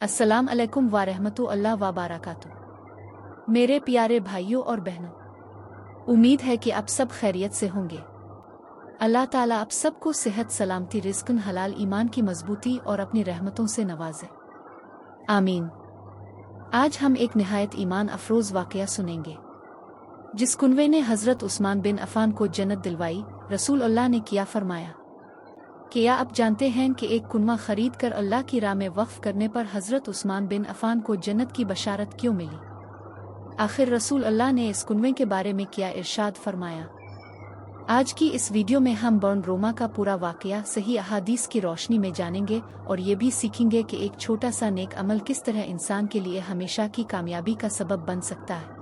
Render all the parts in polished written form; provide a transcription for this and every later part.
अस्सलाम अलैकुम वारहमतुल्लाह वबरकातुहू। मेरे प्यारे भाइयों और बहनों, उम्मीद है कि आप सब खैरियत से होंगे। अल्लाह ताला आप सबको सेहत, सलामती, रिज़्क़, हलाल, ईमान की मजबूती और अपनी रहमतों से नवाजे, आमीन। आज हम एक निहायत ईमान अफरोज़ वाक़या सुनेंगे जिस कुनवे ने हज़रत उस्मान बिन अफ़ान को जन्नत दिलवाई। रसूल अल्लाह ने क्या फरमाया? क्या आप जानते हैं कि एक कुनवा खरीद कर अल्लाह की राह में वक्फ करने पर हज़रत उस्मान बिन अफ़ान को जन्नत की बशारत क्यों मिली? आखिर रसूल अल्लाह ने इस कुनवे के बारे में क्या इरशाद फरमाया? आज की इस वीडियो में हम बर्न रोमा का पूरा वाक़या सही अहादीस की रोशनी में जानेंगे और ये भी सीखेंगे कि एक छोटा सा नेक अमल किस तरह इंसान के लिए हमेशा की कामयाबी का सबब बन सकता है।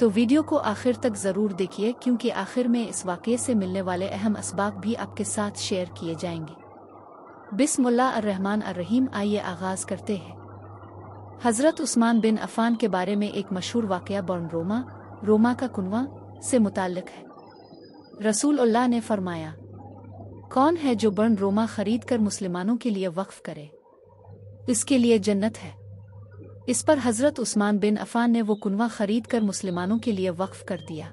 तो वीडियो को आखिर तक ज़रूर देखिए, क्योंकि आखिर में इस वाक़ये से मिलने वाले अहम असबाब भी आपके साथ शेयर किए जाएंगे। बिस्मिल्लाह अर्रहमान अर्रहीम। आइए आगाज़ करते हैं। हज़रत उस्मान बिन अफ़ान के बारे में एक मशहूर वाक़या बर्न रोमा का कुनवा से मुताल्लिक़ है। रसूल अल्लाह ने फरमाया, कौन है जो बर्न रोमा खरीद कर मुसलमानों के लिए वक्फ करे, इसके लिए जन्नत है। इस पर हज़रत उस्मान बिन अफ़ान ने वो कुनवा खरीद कर मुसलमानों के लिए वक्फ कर दिया।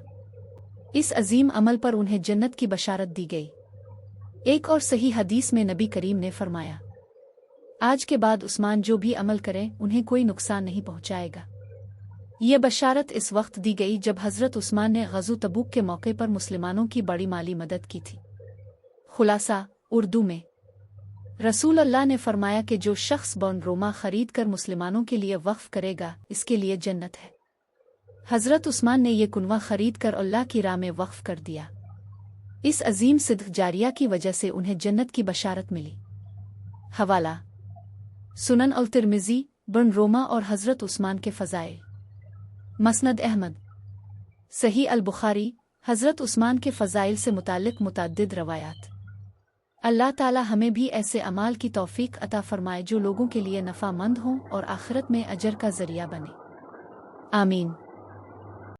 इस अजीम अमल पर उन्हें जन्नत की बशारत दी गई। एक और सही हदीस में नबी करीम ने फरमाया, आज के बाद उस्मान जो भी अमल करें उन्हें कोई नुकसान नहीं पहुंचाएगा। ये बशारत इस वक्त दी गई जब हज़रत उस्मान ने ग़ज़ो तबूक के मौके पर मुसलमानों की बड़ी माली मदद की थी। खुलासा उर्दू में, रसूल अल्लाह ने फरमाया कि जो शख्स बर्न रोमा खरीद कर मुसलमानों के लिए वक्फ करेगा, इसके लिए जन्नत है। हज़रत उस्मान ने यह कुनवा खरीद कर अल्लाह की राह में वक्फ कर दिया। इस अजीम सिद्क़ जारिया की वजह से उन्हें जन्नत की बशारत मिली। हवाला सुनन अल तिर्मिज़ी, बर्न रोमा और हज़रत उस्मान के फ़ज़ाइल, मसनद अहमद, सही अल बुखारी। हज़रत उस्मान के फ़ज़ाइल से मुताल्लिक़ मुतअद्दिद रवायात। अल्लाह ताला हमें भी ऐसे अमाल की तौफ़ीक़ अता फ़रमाए जो लोगों के लिए नफ़ामंद हों और आखिरत में अजर का ज़रिया बने, आमीन।